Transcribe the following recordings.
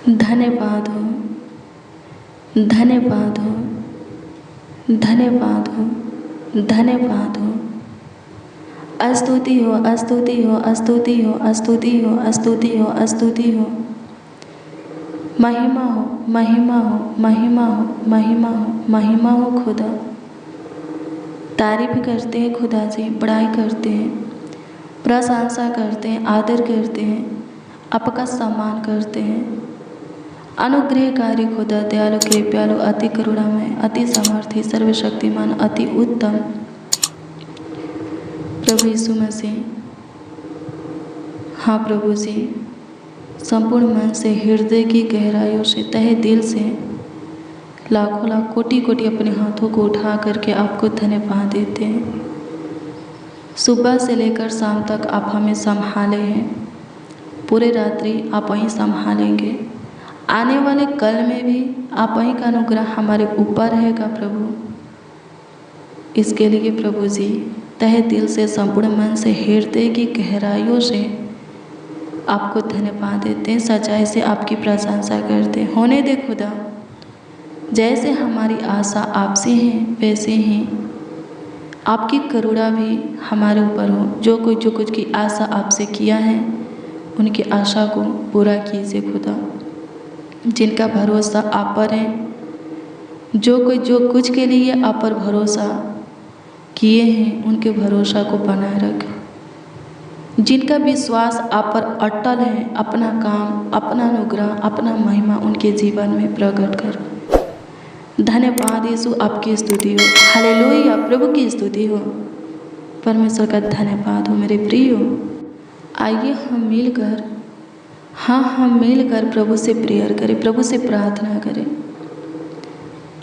धन्यवाद हो, धन्यवाद हो, धन्यवाद हो, धन्यवाद हो। स्तुति हो, स्तुति हो, स्तुति हो, स्तुति हो, स्तुति हो, स्तुति हो। महिमा हो, महिमा हो, महिमा हो, महिमा हो, महिमा हो खुदा। तारीफ करते हैं खुदा जी, बड़ाई करते हैं, प्रशंसा करते हैं, आदर करते हैं, आपका सम्मान करते हैं। अनुग्रहकारी खुदा, दयालु, कृपालु, अति करुणामय, अति समर्थी, सर्वशक्तिमान, अति उत्तम प्रभु यीशु मसीह। हाँ प्रभु जी, संपूर्ण मन से, हृदय की गहराइयों से, तहे दिल से लाखों लाख कोटि कोटि अपने हाथों को उठा करके आपको धन्यवाद देते हैं। सुबह से लेकर शाम तक आप हमें संभाले हैं, पूरे रात्रि आप वहीं संभालेंगे, आने वाले कल में भी आप वहीं का अनुग्रह हमारे ऊपर रहेगा प्रभु। इसके लिए प्रभु जी तहे दिल से, संपूर्ण मन से, हृदय की गहराइयों से आपको धन्यवाद देते हैं, सच्चाई से आपकी प्रशंसा करते हैं। होने दे खुदा, जैसे हमारी आशा आपसे है वैसे ही आपकी करुणा भी हमारे ऊपर हो। जो कुछ की आशा आपसे किया है उनकी आशा को पूरा कीजिए खुदा। जिनका भरोसा आप पर है, जो कुछ के लिए आप पर भरोसा किए हैं उनके भरोसा को बनाए रखें। जिनका विश्वास आप पर अटल है, अपना काम, अपना अनुग्रह, अपना महिमा उनके जीवन में प्रकट कर। धन्यवाद यीशु, आपकी स्तुति हो। हालेलुया, प्रभु की स्तुति हो। परमेश्वर का धन्यवाद हो। मेरे प्रियो, आइए हम मिलकर प्रभु से प्रेयर करें, प्रभु से प्रार्थना करें।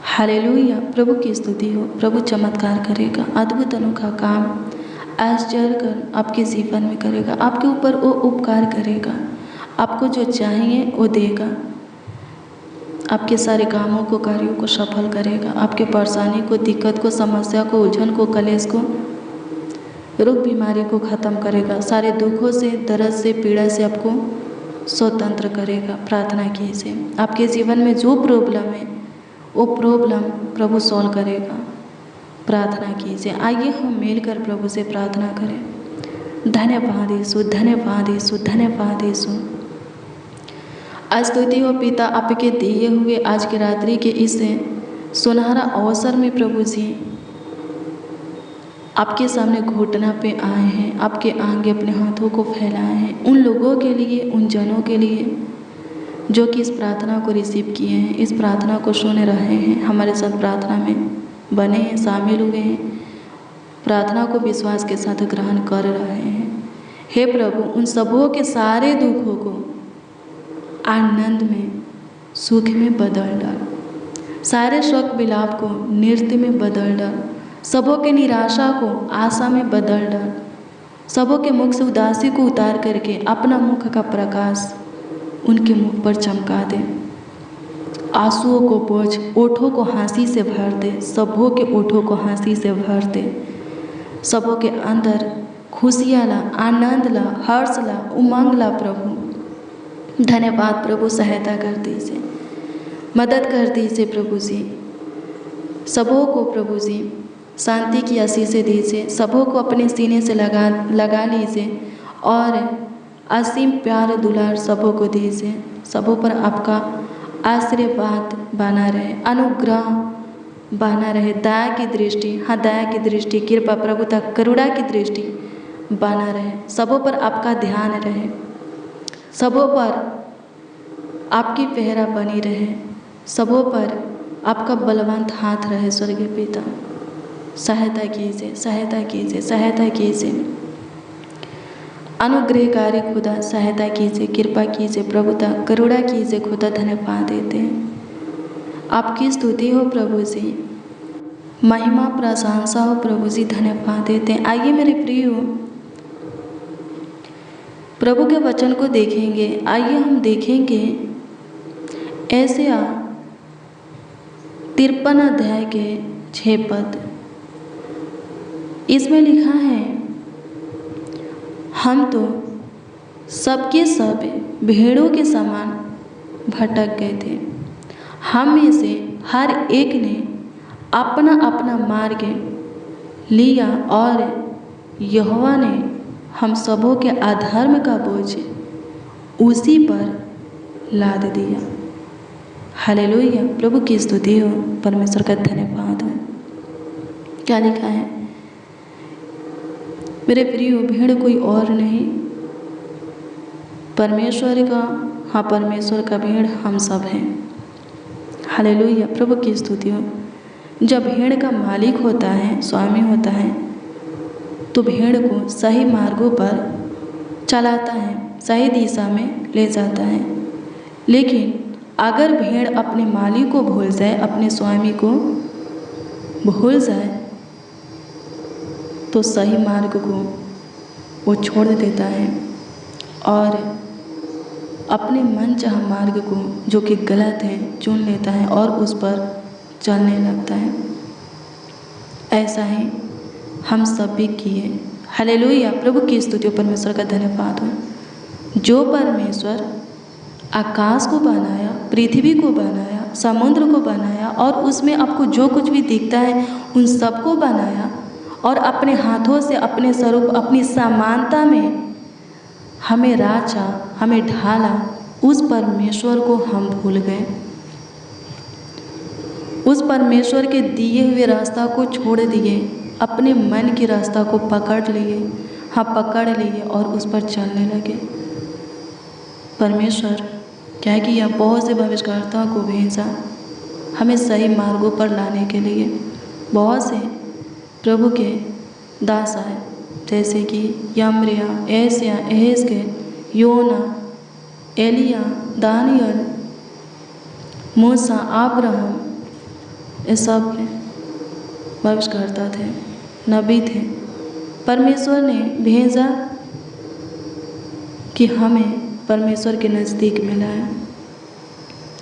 हालेलुया, प्रभु की स्तुति हो। प्रभु चमत्कार करेगा, अद्भुत अनोखा काम, आश्चर्य कर आपके जीवन में करेगा। आपके ऊपर वो उपकार करेगा, आपको जो चाहिए वो देगा। आपके सारे कामों को, कार्यों को सफल करेगा। आपके परेशानी को, दिक्कत को, समस्या को, उलझन को, कलेश को, रोग बीमारी को ख़त्म करेगा। सारे दुखों से, दर्द से, पीड़ा से आपको स्वतंत्र करेगा। प्रार्थना कीजिए। आपके जीवन में जो प्रॉब्लम है वो प्रॉब्लम प्रभु सॉल्व करेगा। प्रार्थना कीजिए। आइए हम मिलकर प्रभु से प्रार्थना करें। धन्यवाद यीशु, धन्यवाद यीशु, धन्यवाद यीशु। स्तुति हो पिता, आपके दिए हुए आज की रात्रि के इस सुनहरा अवसर में प्रभु जी आपके सामने घुटना पे आए हैं, आपके आगे अपने हाथों को फैलाए हैं। उन लोगों के लिए, उन जनों के लिए जो कि इस प्रार्थना को रिसीव किए हैं, इस प्रार्थना को सुन रहे हैं, हमारे साथ प्रार्थना में बने हैं, शामिल हुए हैं, प्रार्थना को विश्वास के साथ ग्रहण कर रहे हैं। हे प्रभु, उन सबों के सारे दुखों को आनंद में, सुख में बदल डाल। सारे शोक विलाप को नृत्य में बदल डाल। सबों के निराशा को आशा में बदल डाल। सबों के मुख से उदासी को उतार करके अपना मुख का प्रकाश उनके मुख पर चमका दे। आंसुओं को पोंछ, ओठों को हंसी से भर दे। सबों के ओठों को हंसी से भर दे। सबों के अंदर खुशियाँ ला, आनंद ला, हर्ष ला, उमंग ला प्रभु। धन्यवाद प्रभु, सहायता कर दीजिए, मदद कर दीजिए प्रभु जी। सबों को प्रभु जी शांति की आशीष दीजिए। सबों को अपने सीने से लगा लीजिए और असीम प्यार दुलार सबों को दीजिए। सबों पर आपका आशीर्वाद बना रहे, अनुग्रह बना रहे, दया की दृष्टि, हाँ दया की दृष्टि, कृपा, प्रभुता, करुणा की दृष्टि बना रहे। सबों पर आपका ध्यान रहे, सबों पर आपकी पहरा बनी रहे, सबों पर आपका बलवंत हाथ रहे। स्वर्गीय पिता, सहायता कीजिए, सहायता कीजिए, सहायता कीजिए। अनुग्रहकारी खुदा, सहायता कीजिए, कृपा कीजिए, प्रभुता, करुणा कीजिए खुदा। धन्यवाद देते हैं, आपकी स्तुति हो प्रभु जी, महिमा प्रशंसा हो प्रभु जी। धन्यवाद देते हैं। आइए मेरे प्रियो, प्रभु के वचन को देखेंगे। आइए हम देखेंगे ऐसा 53 अध्याय के 6 पद। इसमें लिखा है, हम तो सबके सब भेड़ों के समान भटक गए थे। हम में से हर एक ने अपना अपना मार्ग लिया और यहोवा ने हम सबों के अधर्म का बोझ उसी पर लाद दिया। हालेलुया, प्रभु की स्तुति हो, परमेश्वर का धन्यवाद हो। क्या लिखा है? मेरे प्रियो, भेड़ कोई और नहीं, परमेश्वर का, हाँ परमेश्वर का भेड़ हम सब हैं। हालेलुया, प्रभु की स्तुति हो। जब भेड़ का मालिक होता है, स्वामी होता है, तो भेड़ को सही मार्गों पर चलाता है, सही दिशा में ले जाता है। लेकिन अगर भेड़ अपने मालिक को भूल जाए, अपने स्वामी को भूल जाए, तो सही मार्ग को वो छोड़ देता है और अपने मनचाहा मार्ग को, जो कि गलत है, चुन लेता है और उस पर चलने लगता है। ऐसा ही हम सब भी किए। हालेलुया, प्रभु की स्तुति, परमेश्वर का धन्यवाद हो। जो परमेश्वर आकाश को बनाया, पृथ्वी को बनाया, समुद्र को बनाया और उसमें आपको जो कुछ भी दिखता है उन सबको बनाया और अपने हाथों से अपने स्वरूप, अपनी समानता में हमें राचा, हमें ढाला, उस परमेश्वर को हम भूल गए। उस परमेश्वर के दिए हुए रास्ता को छोड़ दिए, अपने मन के रास्ता को पकड़ लिए, हाँ पकड़ लिए और उस पर चलने लगे। परमेश्वर क्या किया? बहुत से भविष्यवक्ताओं को भेजा हमें सही मार्गों पर लाने के लिए। बहुत से प्रभु के दास आए, जैसे कि यम्रिया, एशिया, एहेजकेल, योना, एलिया, दानियल, मूसा, अब्राहम, ये सब भविष्यवक्ता थे, नबी थे। परमेश्वर ने भेजा कि हमें परमेश्वर के नज़दीक मिलाए।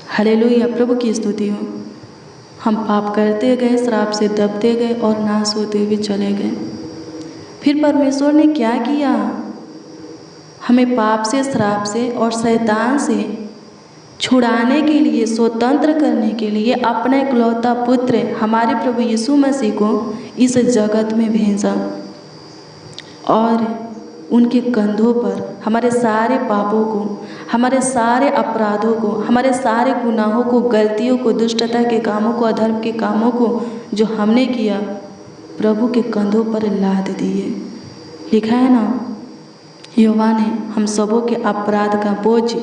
हालेलुया, प्रभु की स्तुति हो। हम पाप करते गए, श्राप से दबते गए और नाश होते हुए चले गए। फिर परमेश्वर ने क्या किया? हमें पाप से, श्राप से और शैतान से छुड़ाने के लिए, स्वतंत्र करने के लिए अपना इकलौता पुत्र हमारे प्रभु यीशु मसीह को इस जगत में भेजा और उनके कंधों पर हमारे सारे पापों को, हमारे सारे अपराधों को, हमारे सारे गुनाहों को, गलतियों को, दुष्टता के कामों को, अधर्म के कामों को जो हमने किया, प्रभु के कंधों पर लाद दिए। लिखा है ना, यहोवा ने हम सबों के अपराध का बोझ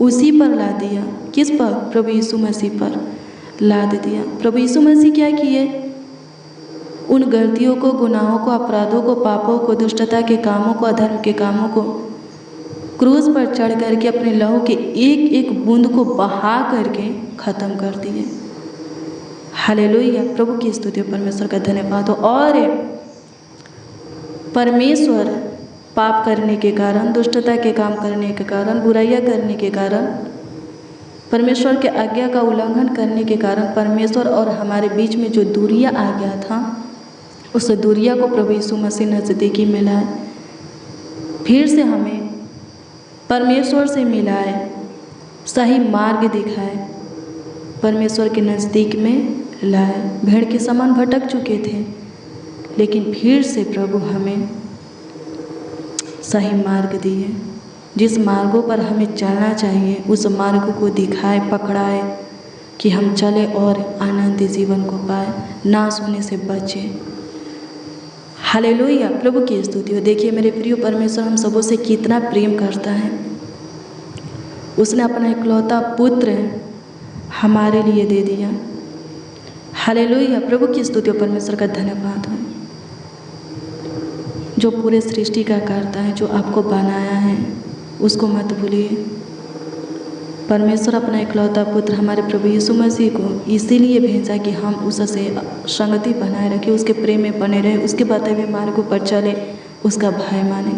उसी पर ला दिया। किस पर? प्रभु यीशु मसीह पर लाद दिया। प्रभु यीशु मसीह क्या किए? उन गलतियों को, गुनाहों को, अपराधों को, पापों को, दुष्टता के कामों को, अधर्म के कामों को क्रूस पर चढ़ करके अपने लहू के एक एक बूंद को बहा करके ख़त्म कर दिए। हालेलुया, प्रभु की स्तुति, परमेश्वर का धन्यवाद हो। और परमेश्वर पाप करने के कारण, दुष्टता के काम करने के कारण, बुराइयाँ करने के कारण, परमेश्वर के आज्ञा का उल्लंघन करने के कारण परमेश्वर और हमारे बीच में जो दूरियाँ आ गया था, उस दूरिया को प्रभु यीशु मसीह नज़दीकी मिलाए, फिर से हमें परमेश्वर से मिलाए, सही मार्ग दिखाए, परमेश्वर के नज़दीक में लाए। भेड़ के समान भटक चुके थे, लेकिन फिर से प्रभु हमें सही मार्ग दिए। जिस मार्गों पर हमें चलना चाहिए उस मार्ग को दिखाए, पकड़ाए कि हम चले और आनंदी जीवन को पाए, नाश होने से बचे। हालेलुया, प्रभु की स्तुति हो। देखिए मेरे प्रिय, परमेश्वर हम सबों से कितना प्रेम करता है। उसने अपना इकलौता पुत्र हमारे लिए दे दिया। हालेलुया, प्रभु की स्तुति हो, परमेश्वर का धन्यवाद हो। जो पूरे सृष्टि का करता है, जो आपको बनाया है, उसको मत भूलिए। परमेश्वर अपना इकलौता पुत्र हमारे प्रभु यीशु मसीह को इसीलिए भेजा कि हम उससे संगति बनाए रखें, उसके प्रेम में बने रहे, उसके बताए हुए मार्गों पर चले, उसका भय माने।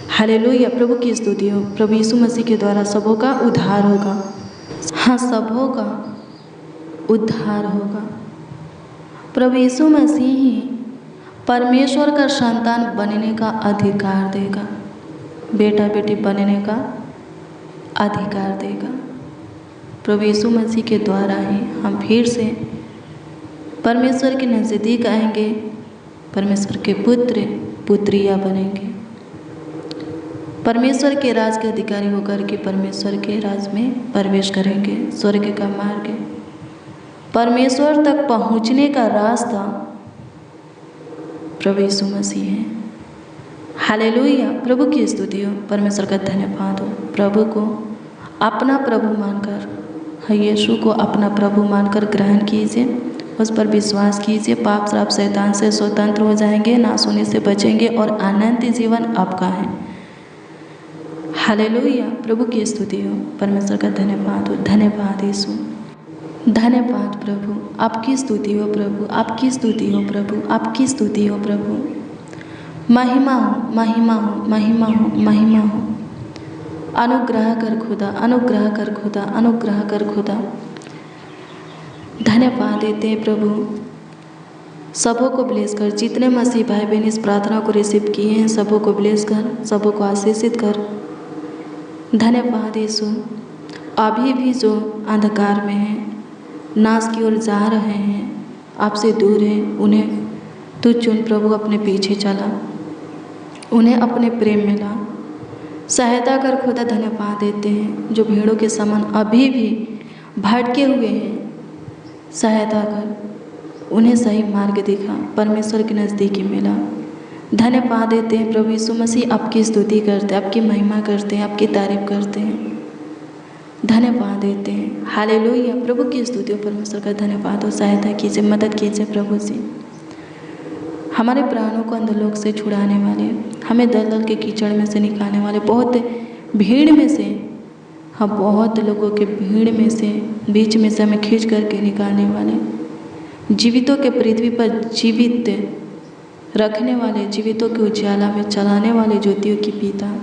हालेलुया, प्रभु की स्तुति हो। प्रभु यीशु मसीह के द्वारा सबों का उद्धार होगा। हाँ, सबों का उद्धार होगा। प्रभु यीशु मसीह ही परमेश्वर का संतान बनने का अधिकार देगा, बेटा बेटी बनने का अधिकार देगा। प्रभु यीशु मसीह के द्वारा ही हम फिर से परमेश्वर के नज़दीक आएंगे, परमेश्वर के पुत्र पुत्रियाँ बनेंगे, परमेश्वर के राज के अधिकारी होकर के परमेश्वर के राज में प्रवेश करेंगे। स्वर्ग का मार्ग, परमेश्वर तक पहुंचने का रास्ता प्रभु यीशु मसीह है। हालेलुया, प्रभु की स्तुति हो, परमेश्वर का धन्यवाद हो। प्रभु को अपना प्रभु मानकर, यीशु को अपना प्रभु मानकर ग्रहण कीजिए, उस पर विश्वास कीजिए। पाप श्राप शैतान से स्वतंत्र हो जाएंगे, नाश होने से बचेंगे और अनंत जीवन आपका है। हालेलुया, प्रभु की स्तुति हो, परमेश्वर का धन्यवाद हो। धन्यवाद यीशु, धन्यवाद प्रभु, आपकी स्तुति हो प्रभु, आपकी स्तुति हो प्रभु, आपकी स्तुति हो प्रभु। महिमा हो, महिमा हो, महिमा हो, महिमा हो। अनुग्रह कर खुदा, अनुग्रह कर खुदा, अनुग्रह कर खुदा। धन्यवाद देते हैं प्रभु, सबों को ब्लेस कर। जितने मसीह भाई बहन इस प्रार्थना को रिसीव किए हैं, सबों को ब्लेस कर, सबों को आशीषित कर। धन्यवाद यीशु। अभी भी जो अंधकार में हैं, नाश की ओर जा रहे हैं, आपसे दूर हैं, उन्हें तू चुन प्रभु, अपने पीछे चला, उन्हें अपने प्रेम में ला, सहायता कर खुदा। धन्यवाद देते हैं जो भीड़ों के समान अभी भी भटके हुए हैं, सहायता कर, उन्हें सही मार्ग दिखा, परमेश्वर के नज़दीकी में ला। धन्यवाद देते हैं प्रभु यीशु मसीह, आपकी स्तुति करते हैं, आपकी महिमा करते हैं, आपकी तारीफ करते हैं। धन्यवाद देते हैं। हालेलुया, प्रभु की स्तुति हो, परमेश्वर का धन्यवाद हो। सहायता कीजिए, मदद कीजिए प्रभु जी, हमारे प्राणों को अंधलोक से छुड़ाने वाले, हमें दलदल के कीचड़ में से निकालने वाले, बहुत भीड़ में से, हम बहुत लोगों के भीड़ में से, बीच में से हमें खींच करके निकालने वाले, जीवितों के पृथ्वी पर जीवित रखने वाले, जीवितों के उजाला में चलाने वाले ज्योतियों की पिता,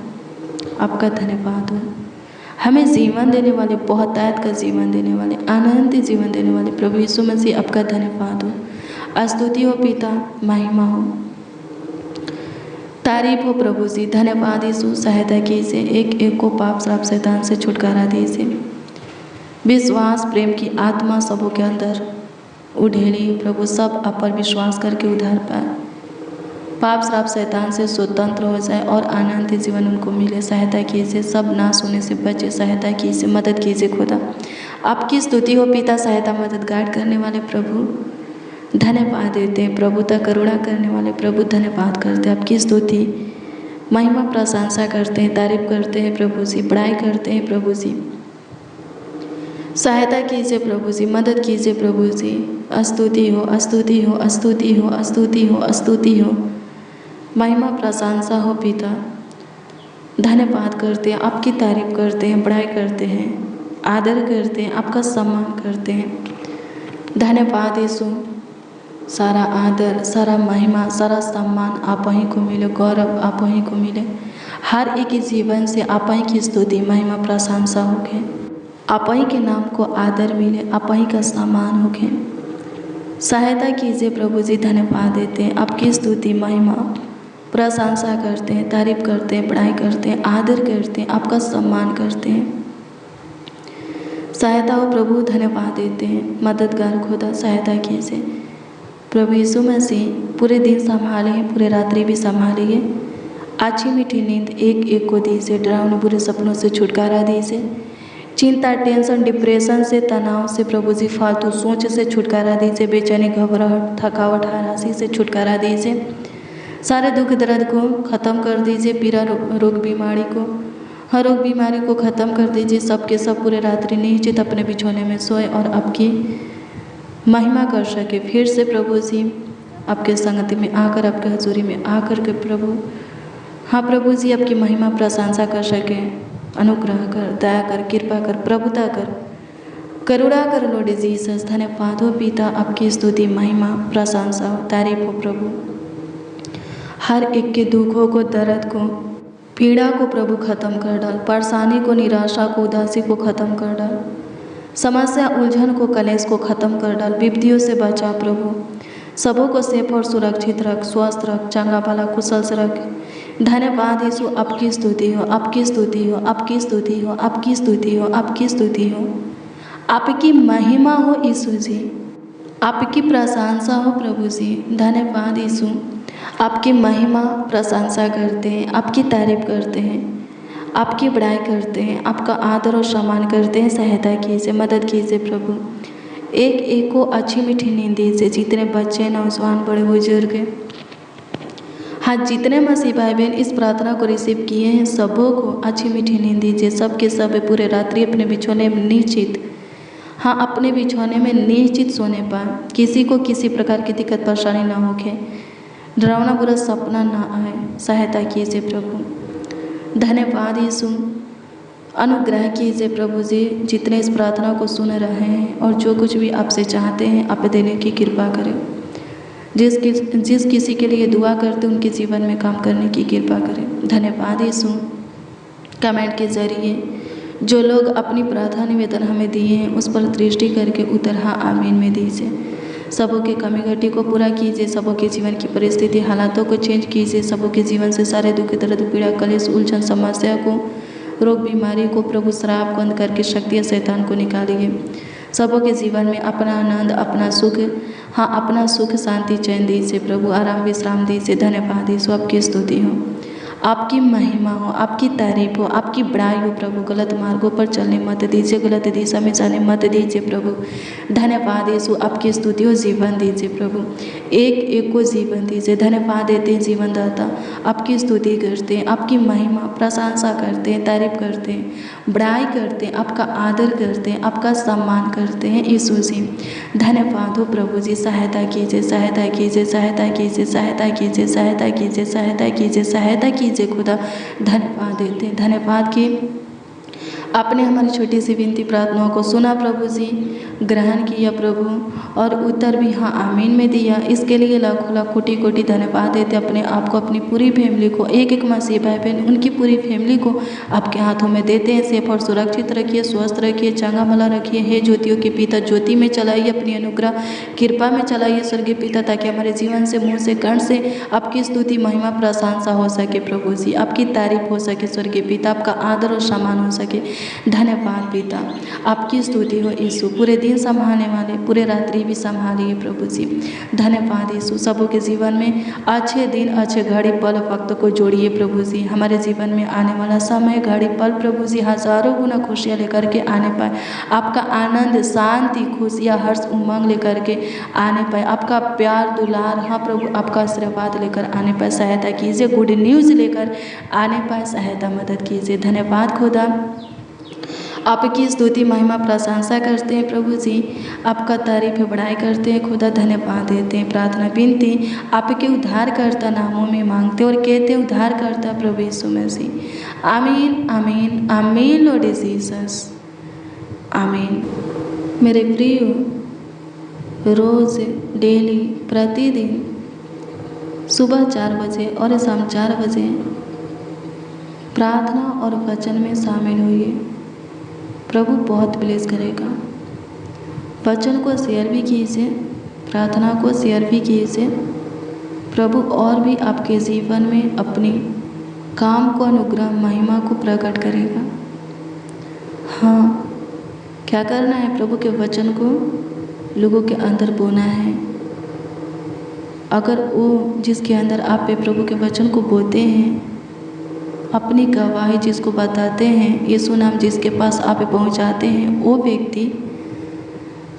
आपका धन्यवाद हो। हमें जीवन देने वाले, बहुतायत का जीवन देने वाले, अनंत जीवन देने वाले प्रभु यीशु मसीह, आपका धन्यवाद हो। स्तुति हो पिता, महिमा हो, तारीफ हो प्रभु जी। धन्यवाद यीशु, सहायता कीजिए, एक एक को पाप श्राप शैतान से छुटकारा दीजिए। विश्वास प्रेम की आत्मा सबों के अंदर उड़ेली प्रभु, सब आप पर विश्वास करके उधार पाए, पाप श्राप शैतान से स्वतंत्र हो जाए और अनंत जीवन उनको मिले। सहायता कीजिए, सब नाश होने से बचे, सहायता कीजिए, मदद कीजिए खुदा। आपकी स्तुति हो पिता, सहायता मदद गाइड करने वाले प्रभु। धन्यवाद देते हैं प्रभुता करुणा करने वाले प्रभु, धन्यवाद करते हैं, आपकी स्तुति महिमा प्रशंसा करते हैं, तारीफ करते हैं प्रभु जी, बड़ाई करते हैं प्रभु जी। सहायता कीजिए प्रभु जी, मदद कीजिए प्रभु जी। स्तुति हो, स्तुति हो, स्तुति हो, स्तुति हो, स्तुति हो, महिमा प्रशंसा हो पिता। धन्यवाद करते हैं, आपकी तारीफ करते हैं, बड़ाई करते हैं, आदर करते हैं, आपका सम्मान करते हैं। धन्यवाद यीशु, सारा आदर, सारा महिमा, सारा सम्मान आप ही को मिले, गौरव आप ही को मिले। हर एक जीवन से आप ही की स्तुति महिमा प्रशंसा होके, आप ही के नाम को आदर मिले, आप ही का सम्मान होके। सहायता कीजिए प्रभु जी, धन्यवाद देते हैं, आपकी स्तुति महिमा प्रशंसा करते हैं, तारीफ करते हैं, बड़ाई करते हैं, आदर करते हैं, आपका सम्मान करते हैं। सहायता हो प्रभु, धन्यवाद देते हैं, मददगार खुदा सहायता कीजिए प्रभु यीशु मसीह। पूरे दिन संभालिए, पूरे रात्रि भी संभालिए, अच्छी मीठी नींद एक एक को दीजिए, डरावने बुरे सपनों से छुटकारा दीजिए, चिंता, टेंशन, डिप्रेशन से, तनाव से प्रभु जी, फालतू सोच से छुटकारा दीजिए, बेचैनी, घबराहट, थकावट, हरासी से छुटकारा दीजिए। सारे दुख दर्द को ख़त्म कर दीजिए, पीड़ा रोग बीमारी को, हर रोग बीमारी को ख़त्म कर दीजिए। सबके सब पूरे रात्रि निश्चित अपने बिछौने में सोए और आपकी महिमा कर सके। फिर से प्रभु जी आपके संगति में आकर, आपके हजूरी में आकर के प्रभु, हाँ प्रभु जी, आपकी महिमा प्रशंसा कर सके। अनुग्रह कर, दया कर, कृपा कर, प्रभुता कर, करुणा कर लॉर्ड जीसस। धन्यवाद हो पिता, आपकी स्तुति महिमा प्रशंसा हो, तारीफ हो प्रभु। हर एक के दुखों को, दर्द को, पीड़ा को प्रभु ख़त्म कर डाल, परेशानी को, निराशा को, उदासी को ख़त्म कर डाल, समस्या, उलझन को, कलेश को ख़त्म कर डाल, विपत्तियों से बचा प्रभु। सबों को सेफ और सुरक्षित रख, स्वस्थ रख, चंगा भला कुशल से रख। धन्यवाद यीशु, आपकी स्तुति हो, आपकी स्तुति हो, आपकी स्तुति हो, आपकी स्तुति हो, आपकी स्तुति हो। आपकी महिमा हो यीशु जी, आपकी प्रशंसा हो प्रभु जी। धन्यवाद यीशु, आपकी महिमा प्रशंसा करते हैं, आपकी तारीफ करते हैं, आपकी बड़ाई करते हैं, आपका आदर और सम्मान करते हैं। सहायता कीजिए, मदद कीजिए प्रभु। एक एक को अच्छी मीठी नींद दीजिए, जितने बच्चे, नौजवान, बड़े बुजुर्ग, हाँ जितने मसीह भाई बहन इस प्रार्थना को रिसीव किए हैं, सबों को अच्छी मीठी नींद दीजिए। सबके सब पूरे रात्रि अपने बिछौने में निश्चित, हाँ अपने बिछौने में निश्चित सोने पाए। किसी को किसी प्रकार की दिक्कत परेशानी ना होके, डरावना बुरा सपना ना आए। सहायता कीजिए प्रभु। धन्यवाद यीशु, अनुग्रह कीजिए प्रभु जी। जितने इस प्रार्थना को सुन रहे हैं और जो कुछ भी आपसे चाहते हैं, आप देने की कृपा करें। जिस किसी के लिए दुआ करते उनके जीवन में काम करने की कृपा करें। धन्यवाद यीशु। कमेंट के जरिए जो लोग अपनी प्रार्थना निवेदन हमें दिए हैं, उस पर दृष्टि करके उत्तर हाँ आमीन में दीजिए। सबों के कमी घटी को पूरा कीजिए, सबों के जीवन की परिस्थिति हालातों को चेंज कीजिए, सबों के जीवन से सारे दुख, दर्द, पीड़ा, कलेश, उलझन, समस्या को, रोग, बीमारी को प्रभु श्राप बंद करके शक्ति शैतान को निकालिए। सबों के जीवन में अपना आनंद, अपना सुख, हाँ अपना सुख, शांति, चैन दीजिए प्रभु। आराम, विश्राम दीजिए। धन्यवाद यीशु, आपकी स्तुति हो, आपकी महिमा हो, आपकी तारीफ हो, आपकी बड़ाई हो प्रभु। गलत मार्गों पर चलने मत दीजिए, गलत दिशा में जाने मत दीजिए प्रभु। धन्यवाद यीशु, आपकी स्तुति हो, जीवन दीजिए प्रभु। एक एक को जीवन दीजिए। धन्यवाद देते हैं जीवनदाता, आपकी स्तुति करते हैं, आपकी महिमा प्रशंसा करते हैं, तारीफ करते हैं, बड़ाई करते हैं, आपका आदर करते हैं, आपका सम्मान करते हैं यीशु जी। धन्यवाद हो प्रभु जी। सहायता कीजिए, सहायता कीजिए, सहायता कीजिए, सहायता कीजिए, सहायता कीजिए, सहायता कीजिए, सहायता कीजिए खुदा। धन्यवाद देते हैं, धन्यवाद कि आपने हमारी छोटी सी विनती प्रार्थनाओं को सुना प्रभु जी, ग्रहण किया प्रभु और उत्तर भी हाँ आमीन में दिया। इसके लिए लाखों लाख कोटि कोटि धन्यवाद देते। अपने आप को, अपनी पूरी फैमिली को, एक एक मसीह भाई बहन उनकी पूरी फैमिली को आपके हाथों में देते हैं। सेफ और सुरक्षित रखिए, स्वस्थ रखिए, चंगा भला रखिए। हे ज्योतियों के पिता, ज्योति में चलाइए, अपनी अनुग्रह कृपा में चलाइए स्वर्गीय पिता, ताकि हमारे जीवन से, मुँह से, कर्ण से आपकी स्तुति, महिमा, प्रशंसा हो सके प्रभु जी, आपकी तारीफ हो सके स्वर्गीय पिता, आपका आदर और सम्मान हो सके। धन्यवाद पिता, आपकी स्तुति हो यीशु। पूरे दिन संभालने वाले, पूरे रात्रि भी संभालिए प्रभु जी। धन्यवाद यीशु। सबों के जीवन में अच्छे दिन, अच्छे घड़ी, पल, वक्त को जोड़िए प्रभु जी। हमारे जीवन में आने वाला समय, घड़ी, पल प्रभु जी हजारों गुना खुशियाँ लेकर के आने पाए। आपका आनंद, शांति, खुशियाँ, हर्ष, उमंग लेकर के आने पाए। आपका प्यार, दुलार, हाँ प्रभु आपका आशीर्वाद लेकर आने पाए। सहायता कीजिए, गुड न्यूज़ लेकर आने पाए। सहायता, मदद कीजिए। धन्यवाद खुदा, आपकी स्तुति, महिमा, प्रशंसा करते हैं प्रभु जी। आपका तारीफ, बड़ाई करते हैं खुदा। धन्यवाद देते हैं। प्रार्थना विनती आपके उद्धारकर्ता नामों में मांगते और कहते हैं उद्धारकर्ता प्रभु यीशु मसीह। आमीन, आमीन, आमीन लॉर्ड जीसस, आमीन। मेरे प्रिय, रोज़, डेली, प्रतिदिन सुबह 4 बजे और शाम 4 बजे प्रार्थना और वचन में शामिल होइए। प्रभु बहुत ब्लेस करेगा। वचन को शेयर भी कीजिए, प्रार्थना को शेयर भी कीजिए। प्रभु और भी आपके जीवन में अपनी काम को, अनुग्रह, महिमा को प्रकट करेगा। हाँ, क्या करना है? प्रभु के वचन को लोगों के अंदर बोना है। अगर वो जिसके अंदर आप प्रभु के वचन को बोते हैं, अपनी गवाही जिसको बताते हैं, यीशु नाम जिसके पास आप पहुंचाते हैं, वो व्यक्ति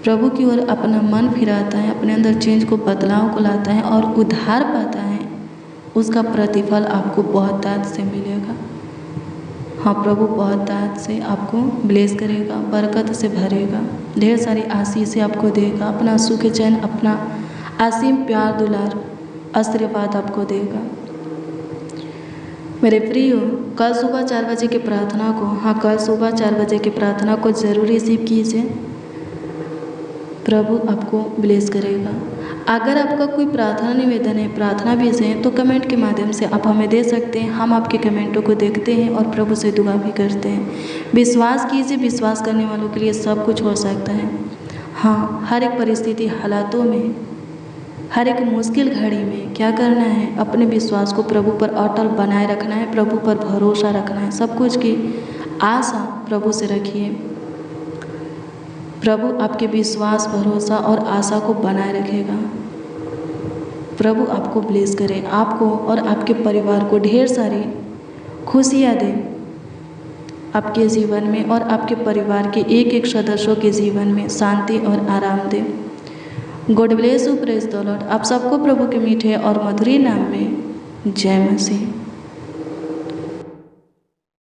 प्रभु की ओर अपना मन फिराता है, अपने अंदर चेंज को, बदलाव को लाता है और उद्धार पाता है, उसका प्रतिफल आपको बहुत दाद से मिलेगा। हाँ, प्रभु बहुत दाद से आपको ब्लेस करेगा, बरकत से भरेगा, ढेर सारी आशीष आपको देगा, अपना सुख, चैन, अपना असीम प्यार, दुलार, आशीर्वाद आपको देगा। मेरे प्रियो, कल सुबह 4 बजे की प्रार्थना को, हाँ कल सुबह 4 बजे की प्रार्थना को ज़रूर रिसीव कीजिए। प्रभु आपको ब्लेस करेगा। अगर आपका कोई प्रार्थना निवेदन है, प्रार्थना विषय है, तो कमेंट के माध्यम से आप हमें दे सकते हैं। हम आपके कमेंटों को देखते हैं और प्रभु से दुआ भी करते हैं। विश्वास कीजिए, विश्वास करने वालों के लिए सब कुछ हो सकता है। हाँ, हर एक परिस्थिति, हालातों में, हर एक मुश्किल घड़ी में क्या करना है? अपने विश्वास को प्रभु पर अटल बनाए रखना है, प्रभु पर भरोसा रखना है। सब कुछ की आशा प्रभु से रखिए। प्रभु आपके विश्वास, भरोसा और आशा को बनाए रखेगा। प्रभु आपको ब्लेस करे, आपको और आपके परिवार को ढेर सारी खुशियाँ दे आपके जीवन में, और आपके परिवार के एक एक सदस्यों के जीवन में शांति और आराम दे। God bless you, praise the Lord. आप सबको प्रभु के मीठे और मधुर नाम में जय मसीह।